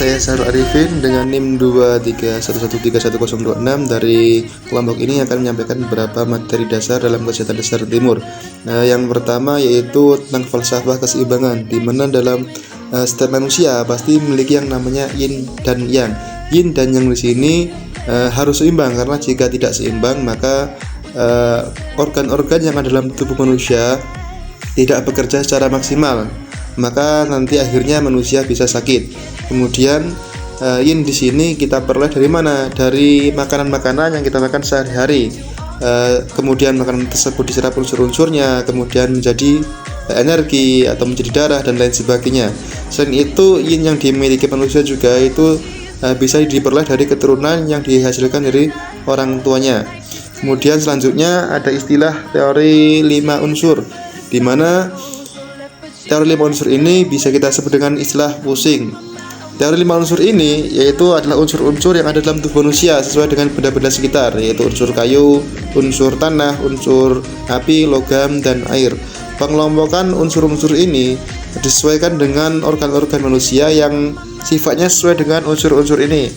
saya Sarul Arifin dengan NIM 231131026 dari kelompok ini akan menyampaikan beberapa materi dasar dalam kesehatan dasar timur. Yang pertama yaitu tentang falsafah keseimbangan, di mana dalam setiap manusia pasti memiliki yang namanya yin dan yang. Yin dan yang di sini harus seimbang, karena jika tidak seimbang maka organ-organ yang ada dalam tubuh manusia tidak bekerja secara maksimal, maka nanti akhirnya manusia bisa sakit. Kemudian yin di sini kita peroleh dari mana? Dari makanan-makanan yang kita makan sehari-hari. Kemudian makanan tersebut diserap unsur-unsurnya, kemudian menjadi energi atau menjadi darah dan lain sebagainya. Selain itu, yin yang dimiliki manusia juga itu bisa diperoleh dari keturunan yang dihasilkan dari orang tuanya. Kemudian selanjutnya ada istilah teori 5 unsur, di mana teori 5 unsur ini bisa kita sebut dengan istilah Wusing. Teori 5 unsur ini yaitu adalah unsur-unsur yang ada dalam tubuh manusia sesuai dengan benda-benda sekitar, yaitu unsur kayu, unsur tanah, unsur api, logam, dan air. Pengelompokan unsur-unsur ini disesuaikan dengan organ-organ manusia yang sifatnya sesuai dengan unsur-unsur ini,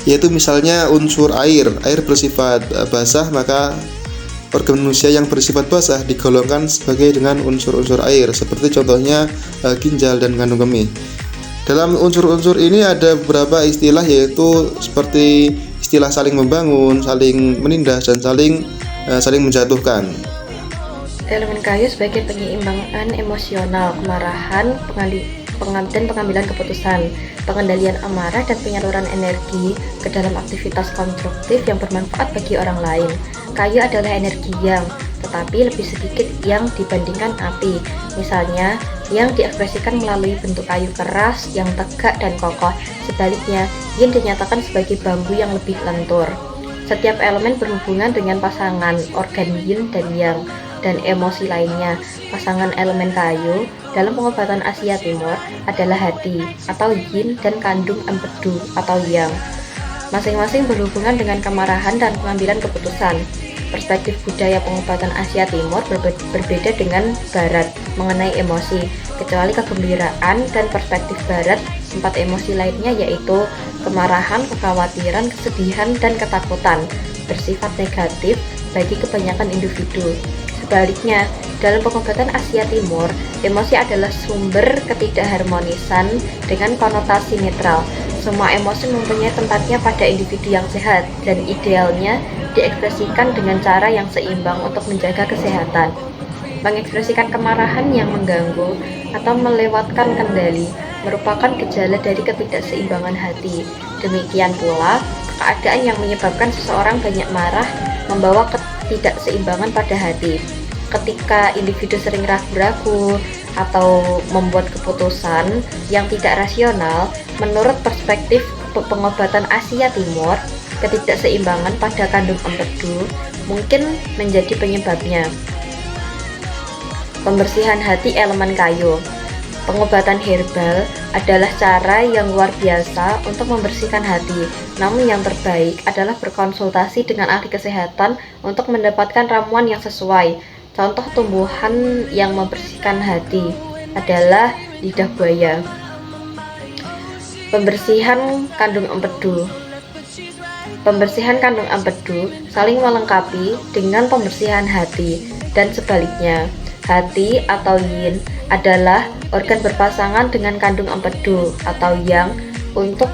yaitu misalnya unsur air bersifat basah, maka organ manusia yang bersifat basah digolongkan sebagai dengan unsur-unsur air, seperti contohnya ginjal dan kandung kemih. Dalam unsur-unsur ini ada beberapa istilah, yaitu seperti istilah saling membangun, saling menindas, dan saling menjatuhkan. Elemen kayu sebagai penyeimbang emosional, kemarahan, dan pengambilan keputusan, pengendalian amarah, dan penyaluran energi ke dalam aktivitas konstruktif yang bermanfaat bagi orang lain. Kayu adalah energi yang, tetapi lebih sedikit yang dibandingkan api. Misalnya, yang diekspresikan melalui bentuk kayu keras yang tegak dan kokoh. Sebaliknya, yin dinyatakan sebagai bambu yang lebih lentur. Setiap elemen berhubungan dengan pasangan organ yin dan yang, dan emosi lainnya. Pasangan elemen kayu dalam pengobatan Asia Timur adalah hati atau yin dan kandung empedu atau yang. Masing-masing berhubungan dengan kemarahan dan pengambilan keputusan. Perspektif budaya pengobatan Asia Timur berbeda dengan Barat mengenai emosi, kecuali kegembiraan, dan perspektif Barat, 4 emosi lainnya yaitu kemarahan, kekhawatiran, kesedihan, dan ketakutan bersifat negatif bagi kebanyakan individu. Sebaliknya, dalam pengobatan Asia Timur, emosi adalah sumber ketidakharmonisan dengan konotasi netral. Semua emosi mempunyai tempatnya pada individu yang sehat, dan idealnya diekspresikan dengan cara yang seimbang untuk menjaga kesehatan. Mengekspresikan kemarahan yang mengganggu atau melewatkan kendali merupakan gejala dari ketidakseimbangan hati. Demikian pula, keadaan yang menyebabkan seseorang banyak marah membawa ketidakseimbangan pada hati. Ketika individu sering ragu-ragu atau membuat keputusan yang tidak rasional, menurut perspektif pengobatan Asia Timur, ketidakseimbangan pada kandung empedu mungkin menjadi penyebabnya. Pembersihan hati elemen kayu. Pengobatan herbal adalah cara yang luar biasa untuk membersihkan hati. Namun yang terbaik adalah berkonsultasi dengan ahli kesehatan untuk mendapatkan ramuan yang sesuai. Contoh tumbuhan yang membersihkan hati adalah lidah buaya. Pembersihan kandung empedu. Pembersihan kandung empedu saling melengkapi dengan pembersihan hati, dan sebaliknya. Hati atau yin adalah organ berpasangan dengan kandung empedu atau yang untuk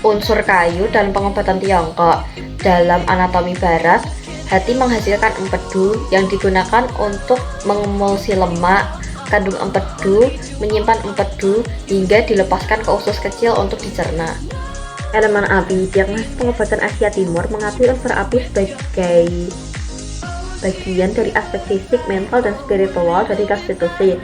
unsur kayu dalam pengobatan Tiongkok. Dalam anatomi barat, hati menghasilkan empedu yang digunakan untuk mengemulsi lemak. Kandung empedu menyimpan empedu hingga dilepaskan ke usus kecil untuk dicerna. Elemen api. Diagnosis pengobatan Asia Timur mengakui unsur api sebagai bagian dari aspek fisik, mental, dan spiritual dari konstitusi.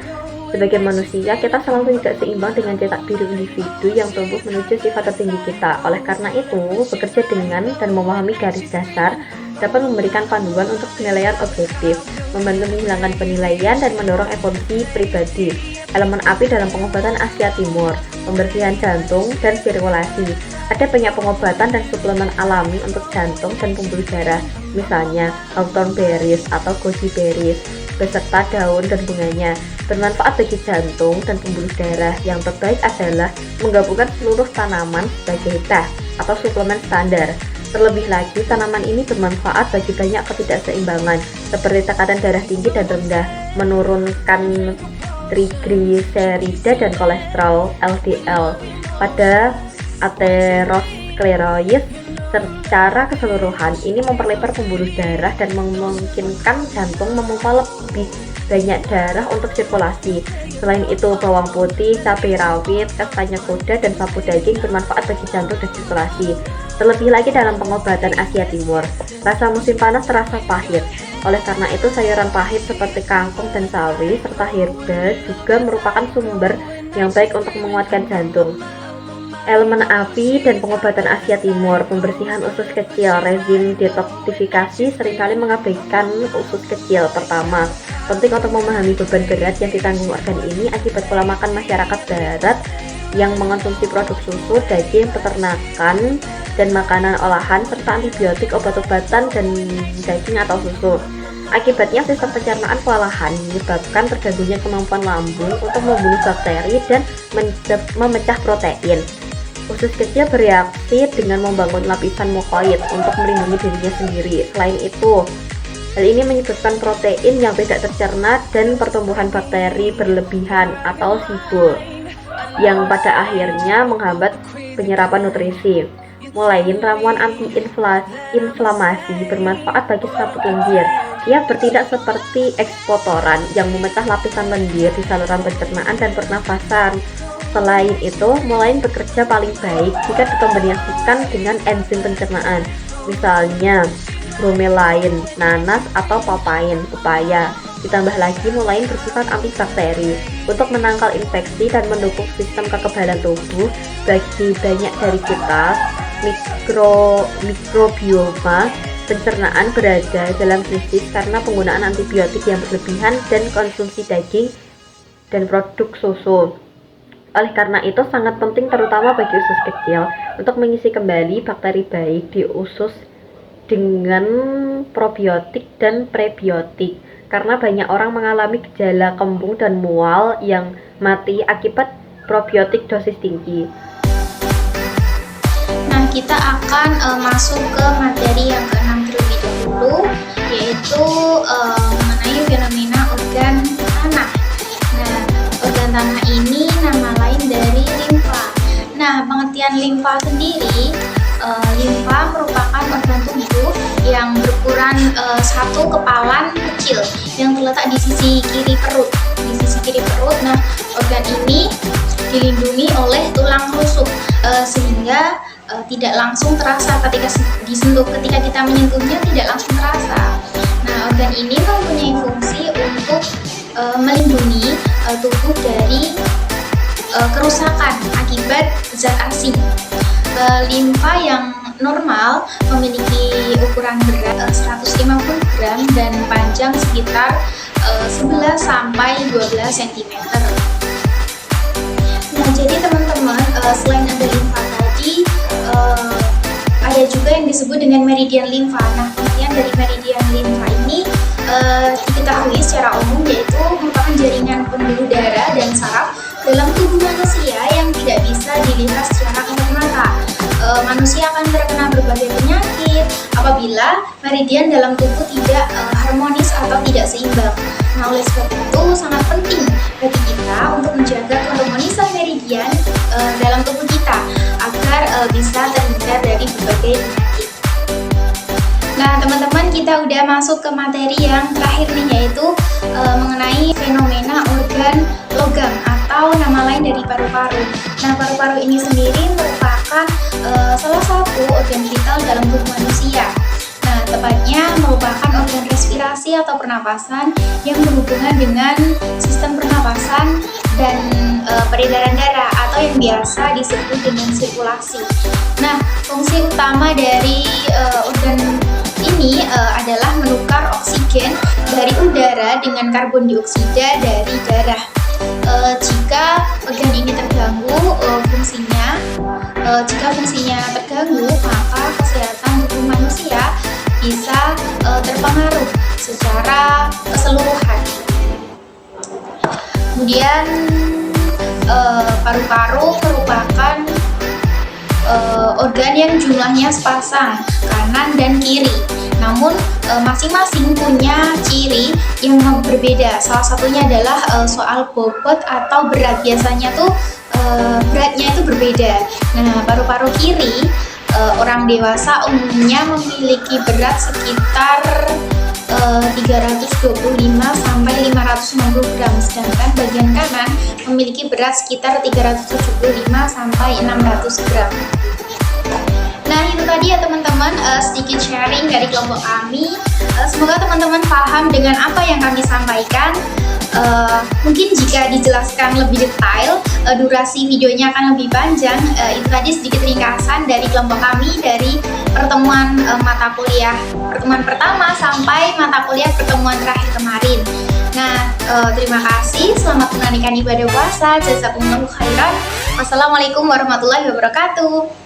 Sebagai manusia, kita selalu tidak seimbang dengan cetak biru individu yang tumbuh menuju sifat tertinggi kita. Oleh karena itu, bekerja dengan dan memahami garis dasar dapat memberikan panduan untuk penilaian objektif, membantu menghilangkan penilaian, dan mendorong evolusi pribadi. Elemen api dalam pengobatan Asia Timur, pembersihan jantung dan sirkulasi. Ada banyak pengobatan dan suplemen alami untuk jantung dan pembuluh darah, misalnya hawthorn berries atau goji berries, beserta daun dan bunganya. Bermanfaat bagi jantung dan pembuluh darah. Yang terbaik adalah menggabungkan seluruh tanaman sebagai teh atau suplemen standar. Terlebih lagi, tanaman ini bermanfaat bagi banyak ketidakseimbangan seperti tekanan darah tinggi dan rendah, menurunkan trigliserida dan kolesterol LDL pada aterosklerosis. Secara keseluruhan, ini memperlebar pembuluh darah dan memungkinkan jantung memompa lebih banyak darah untuk sirkulasi. Selain itu, bawang putih, cabai rawit, kastanya kuda, dan sapu daging bermanfaat bagi jantung dan sirkulasi. Terlebih lagi dalam pengobatan Asia Timur, rasa musim panas terasa pahit. Oleh karena itu, sayuran pahit seperti kangkung dan sawi serta herba juga merupakan sumber yang baik untuk menguatkan jantung. Elemen api dan pengobatan Asia Timur, pembersihan usus kecil, rezim detoksifikasi seringkali mengabaikan usus kecil. Pertama, penting untuk memahami beban berat yang ditanggung organ ini akibat pola makan masyarakat barat yang mengonsumsi produk susu, daging, peternakan, dan makanan olahan, serta antibiotik, obat-obatan, dan daging atau susu. Akibatnya sistem pencernaan kewalahan, menyebabkan terganggunya kemampuan lambung untuk membunuh bakteri dan memecah protein. Usus kecil bereaksi dengan membangun lapisan mukoid untuk melindungi dirinya sendiri. Selain itu, hal ini menyebabkan protein yang tidak tercerna dan pertumbuhan bakteri berlebihan atau SIBO, yang pada akhirnya menghambat penyerapan nutrisi. Mulai ramuan anti-inflamasi bermanfaat bagi selaput lendir. Ia bertindak seperti ekspotoran yang memecah lapisan lendir di saluran pencernaan dan pernafasan. Selain itu, molain bekerja paling baik jika dikombinasikan dengan enzim pencernaan, misalnya bromelain, nanas, atau papain, pepaya. Ditambah lagi, molain bersifat antibakteri untuk menangkal infeksi dan mendukung sistem kekebalan tubuh. Bagi banyak dari kita, mikrobioma pencernaan berada dalam krisis karena penggunaan antibiotik yang berlebihan dan konsumsi daging dan produk susu. Oleh karena itu, sangat penting terutama bagi usus kecil untuk mengisi kembali bakteri baik di usus dengan probiotik dan prebiotik, karena banyak orang mengalami gejala kembung dan mual yang mati akibat probiotik dosis tinggi. Nah, kita akan masuk ke materi yang ke-6 terlebih dahulu, yaitu mengenai fenomena organ tanah. Nah, organ tanah ini nama lain dari limfa. Nah, pengertian limfa sendiri, limfa merupakan organ tubuh yang berukuran satu kepalan kecil yang terletak di sisi kiri perut. Nah, organ ini dilindungi oleh tulang rusuk sehingga tidak langsung terasa ketika disentuh. Ketika kita menyentuhnya tidak langsung terasa. Nah, organ ini mempunyai fungsi untuk melindungi tubuh dari kerusakan akibat zat asing. Limfa yang normal memiliki ukuran berat 150 gram dan panjang sekitar 11 sampai 12 cm. Nah, jadi teman-teman, selain ada limfa tadi, ada juga yang disebut dengan meridian limfa. Nah, pengertian dari meridian limfa ini diketahui secara umum yaitu merupakan jaringan pembuluh darah dan saraf dalam tubuh manusia yang tidak bisa dilihat secara kasat mata. Manusia akan terkena berbagai penyakit apabila meridian dalam tubuh tidak harmonis atau tidak seimbang. Nah, oleh sebab itu sangat penting bagi kita untuk menjaga keharmonisan meridian dalam tubuh kita agar bisa terhindar dari berbagai penyakit. Nah, teman-teman, kita udah masuk ke materi yang terakhir nih, yaitu mengenai fenomena organ logam atau nama lain dari paru-paru. Nah, paru-paru ini sendiri merupakan salah satu organ vital dalam tubuh manusia. Nah, tepatnya merupakan organ respirasi atau pernapasan yang berhubungan dengan sistem pernapasan dan peredaran darah atau yang biasa disebut dengan sirkulasi. Nah, fungsi utama dari organ ini adalah menukar oksigen dari udara dengan karbon dioksida dari darah. Jika organ ini terganggu jika fungsinya terganggu, maka kesehatan tubuh manusia bisa terpengaruh secara keseluruhan. Kemudian paru-paru merupakan organ yang jumlahnya sepasang, kanan dan kiri. Namun masing-masing punya ciri yang berbeda. Salah satunya adalah soal bobot atau berat. Biasanya tuh beratnya itu berbeda. Nah, paru-paru kiri orang dewasa umumnya memiliki berat sekitar 325 sampai 590 gram, sedangkan bagian kanan memiliki berat sekitar 375 sampai 600 gram. Nah, itu tadi ya teman-teman, sedikit sharing dari kelompok kami. Semoga teman-teman paham dengan apa yang kami sampaikan. Mungkin jika dijelaskan lebih detail, durasi videonya akan lebih panjang. Itu tadi sedikit ringkasan dari kelompok kami dari pertemuan mata kuliah pertemuan pertama sampai mata kuliah pertemuan terakhir kemarin. Nah, terima kasih. Selamat menunaikan ibadah puasa. Jazakumullahu khairan. Wassalamualaikum warahmatullahi wabarakatuh.